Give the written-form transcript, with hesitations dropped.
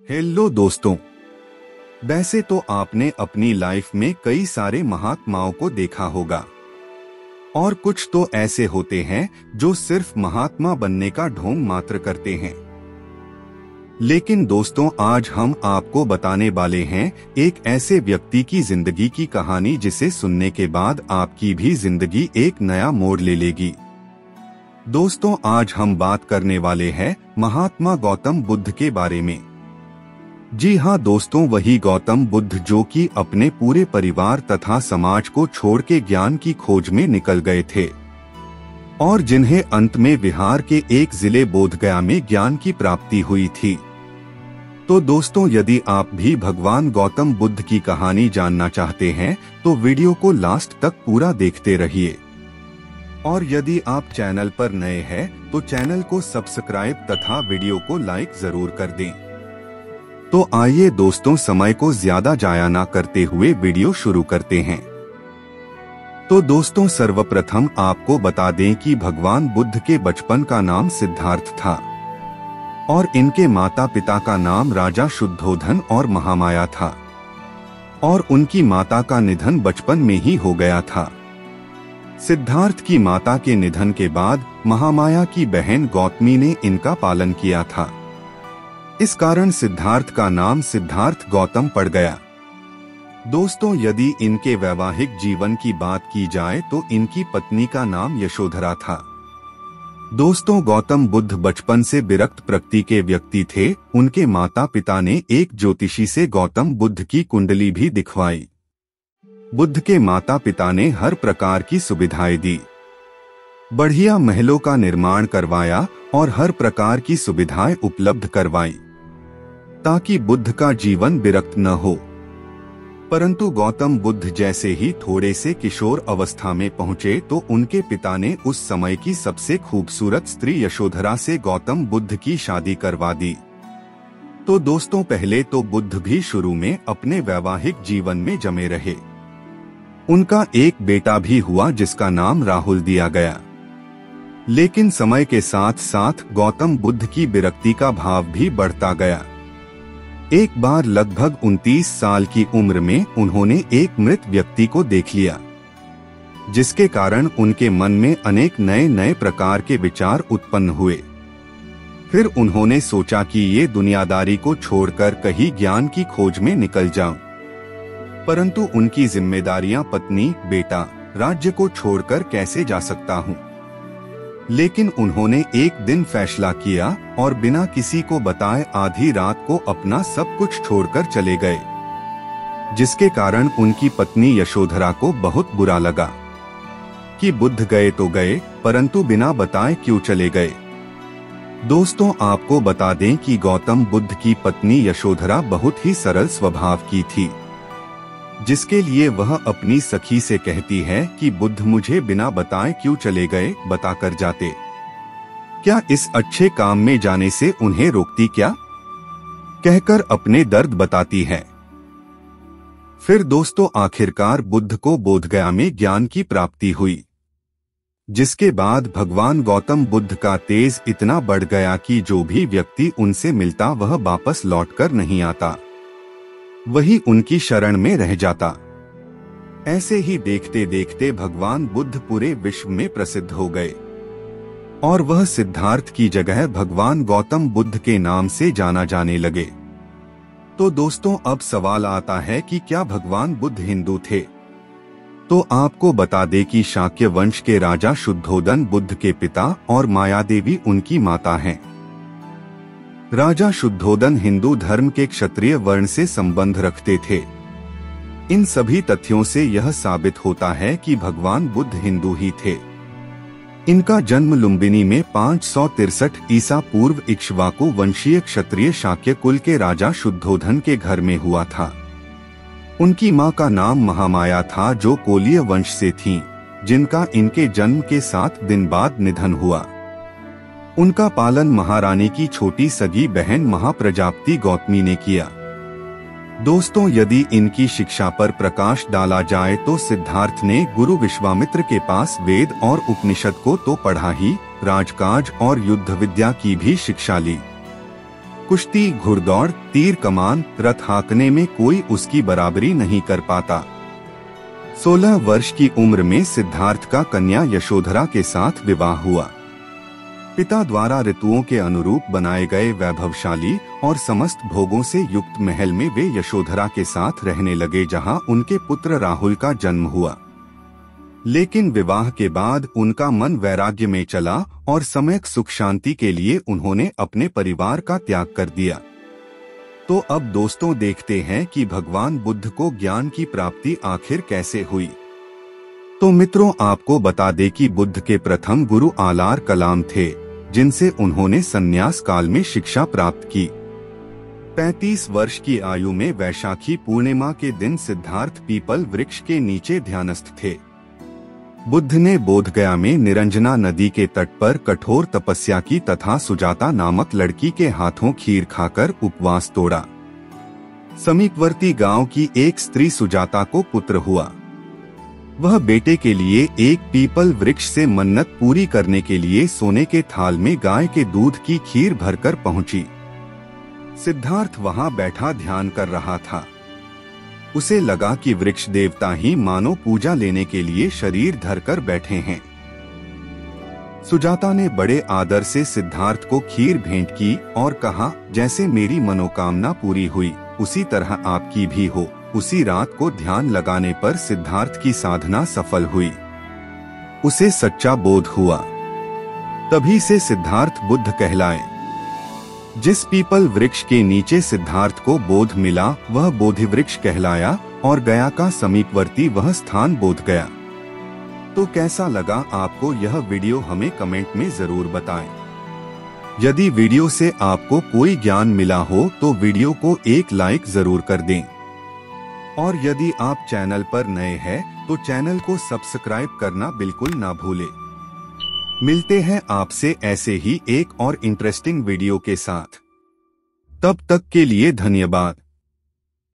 Hello दोस्तों। वैसे तो आपने अपनी लाइफ में कई सारे महात्माओं को देखा होगा और कुछ तो ऐसे होते हैं जो सिर्फ महात्मा बनने का ढोंग मात्र करते हैं। लेकिन दोस्तों, आज हम आपको बताने वाले हैं एक ऐसे व्यक्ति की जिंदगी की कहानी जिसे सुनने के बाद आपकी भी जिंदगी एक नया मोड़ ले लेगी। दोस्तों, आज हम बात करने वाले हैं महात्मा गौतम बुद्ध के बारे में। जी हाँ दोस्तों, वही गौतम बुद्ध जो कि अपने पूरे परिवार तथा समाज को छोड़ के ज्ञान की खोज में निकल गए थे और जिन्हें अंत में बिहार के एक जिले बोधगया में ज्ञान की प्राप्ति हुई थी। तो दोस्तों, यदि आप भी भगवान गौतम बुद्ध की कहानी जानना चाहते हैं तो वीडियो को लास्ट तक पूरा देखते रहिए। और यदि आप चैनल पर नए हैं तो चैनल को सब्सक्राइब तथा वीडियो को लाइक जरूर कर दें। तो आइए दोस्तों, समय को ज्यादा जाया ना करते हुए वीडियो शुरू करते हैं। तो दोस्तों, सर्वप्रथम आपको बता दें कि भगवान बुद्ध के बचपन का नाम सिद्धार्थ था और इनके माता पिता का नाम राजा शुद्धोधन और महामाया था और उनकी माता का निधन बचपन में ही हो गया था। सिद्धार्थ की माता के निधन के बाद महामाया की बहन गौतमी ने इनका पालन किया था। इस कारण सिद्धार्थ का नाम सिद्धार्थ गौतम पड़ गया। दोस्तों, यदि इनके वैवाहिक जीवन की बात की जाए तो इनकी पत्नी का नाम यशोधरा था। दोस्तों, गौतम बुद्ध बचपन से विरक्त प्रकृति के व्यक्ति थे। उनके माता पिता ने एक ज्योतिषी से गौतम बुद्ध की कुंडली भी दिखवाई। बुद्ध के माता पिता ने हर प्रकार की सुविधाएं दी, बढ़िया महलों का निर्माण करवाया और हर प्रकार की सुविधाएं उपलब्ध करवाई ताकि बुद्ध का जीवन विरक्त न हो। परंतु गौतम बुद्ध जैसे ही थोड़े से किशोर अवस्था में पहुंचे तो उनके पिता ने उस समय की सबसे खूबसूरत स्त्री यशोधरा से गौतम बुद्ध की शादी करवा दी। तो दोस्तों, पहले तो बुद्ध भी शुरू में अपने वैवाहिक जीवन में जमे रहे। उनका एक बेटा भी हुआ जिसका नाम राहुल दिया गया। लेकिन समय के साथ साथ गौतम बुद्ध की विरक्ति का भाव भी बढ़ता गया। एक बार लगभग 29 साल की उम्र में उन्होंने एक मृत व्यक्ति को देख लिया, जिसके कारण उनके मन में अनेक नए नए प्रकार के विचार उत्पन्न हुए। फिर उन्होंने सोचा कि ये दुनियादारी को छोड़कर कहीं ज्ञान की खोज में निकल जाऊं। परंतु उनकी जिम्मेदारियां पत्नी, बेटा, राज्य को छोड़कर कैसे जा सकता हूं। लेकिन उन्होंने एक दिन फैसला किया और बिना किसी को बताए आधी रात को अपना सब कुछ छोड़कर चले गए, जिसके कारण उनकी पत्नी यशोधरा को बहुत बुरा लगा कि बुद्ध गए तो गए, परंतु बिना बताए क्यों चले गए। दोस्तों, आपको बता दें कि गौतम बुद्ध की पत्नी यशोधरा बहुत ही सरल स्वभाव की थी, जिसके लिए वह अपनी सखी से कहती है कि बुद्ध मुझे बिना बताए क्यों चले गए, बताकर जाते। क्या इस अच्छे काम में जाने से उन्हें रोकती क्या, कहकर अपने दर्द बताती है। फिर दोस्तों, आखिरकार बुद्ध को बोधगया में ज्ञान की प्राप्ति हुई, जिसके बाद भगवान गौतम बुद्ध का तेज इतना बढ़ गया कि जो भी व्यक्ति उनसे मिलता वह वापस लौटकर नहीं आता, वही उनकी शरण में रह जाता। ऐसे ही देखते देखते भगवान बुद्ध पूरे विश्व में प्रसिद्ध हो गए और वह सिद्धार्थ की जगह भगवान गौतम बुद्ध के नाम से जाना जाने लगे। तो दोस्तों, अब सवाल आता है कि क्या भगवान बुद्ध हिंदू थे? तो आपको बता दें कि शाक्य वंश के राजा शुद्धोधन बुद्ध के पिता और माया देवी उनकी माता हैं। राजा शुद्धोधन हिंदू धर्म के क्षत्रिय वर्ण से संबंध रखते थे। इन सभी तथ्यों से यह साबित होता है कि भगवान बुद्ध हिंदू ही थे। इनका जन्म लुम्बिनी में 563 ईसा पूर्व इक्ष्वाकु वंशीय क्षत्रिय शाक्य कुल के राजा शुद्धोधन के घर में हुआ था। उनकी मां का नाम महामाया था, जो कोलीय वंश से थीं, जिनका इनके जन्म के 7 दिन बाद निधन हुआ। उनका पालन महारानी की छोटी सगी बहन महाप्रजापति गौतमी ने किया। दोस्तों, यदि इनकी शिक्षा पर प्रकाश डाला जाए तो सिद्धार्थ ने गुरु विश्वामित्र के पास वेद और उपनिषद को तो पढ़ा ही, राजकाज और युद्ध विद्या की भी शिक्षा ली। कुश्ती, घुड़दौड़, तीर कमान, रथ हाँकने में कोई उसकी बराबरी नहीं कर पाता। 16 वर्ष की उम्र में सिद्धार्थ का कन्या यशोधरा के साथ विवाह हुआ। पिता द्वारा ऋतुओं के अनुरूप बनाए गए वैभवशाली और समस्त भोगों से युक्त महल में वे यशोधरा के साथ रहने लगे, जहां उनके पुत्र राहुल का जन्म हुआ। लेकिन विवाह के बाद उनका मन वैराग्य में चला और सम्यक सुख शांति के लिए उन्होंने अपने परिवार का त्याग कर दिया। तो अब दोस्तों देखते हैं कि भगवान बुद्ध को ज्ञान की प्राप्ति आखिर कैसे हुई। तो मित्रों, आपको बता दें कि बुद्ध के प्रथम गुरु आलार कलाम थे, जिनसे उन्होंने संन्यास काल में शिक्षा प्राप्त की। 35 वर्ष की आयु में वैशाखी पूर्णिमा के दिन सिद्धार्थ पीपल वृक्ष के नीचे ध्यानस्थ थे। बुद्ध ने बोधगया में निरंजना नदी के तट पर कठोर तपस्या की तथा सुजाता नामक लड़की के हाथों खीर खाकर उपवास तोड़ा। समीपवर्ती गांव की एक स्त्री सुजाता को पुत्र हुआ। वह बेटे के लिए एक पीपल वृक्ष से मन्नत पूरी करने के लिए सोने के थाल में गाय के दूध की खीर भरकर पहुंची। सिद्धार्थ वहां बैठा ध्यान कर रहा था। उसे लगा कि वृक्ष देवता ही मानो पूजा लेने के लिए शरीर धरकर बैठे हैं। सुजाता ने बड़े आदर से सिद्धार्थ को खीर भेंट की और कहा, जैसे मेरी मनोकामना पूरी हुई उसी तरह आपकी भी हो। उसी रात को ध्यान लगाने पर सिद्धार्थ की साधना सफल हुई। उसे सच्चा बोध हुआ। तभी से सिद्धार्थ बुद्ध कहलाए। जिस पीपल वृक्ष के नीचे सिद्धार्थ को बोध मिला वह बोधि वृक्ष कहलाया और गया का समीपवर्ती वह स्थान बोध गया। तो कैसा लगा आपको यह वीडियो, हमें कमेंट में जरूर बताएं। यदि वीडियो से आपको कोई ज्ञान मिला हो तो वीडियो को एक लाइक जरूर कर दें। और यदि आप चैनल पर नए हैं तो चैनल को सब्सक्राइब करना बिल्कुल ना भूलें। मिलते हैं आपसे ऐसे ही एक और इंटरेस्टिंग वीडियो के साथ। तब तक के लिए धन्यवाद।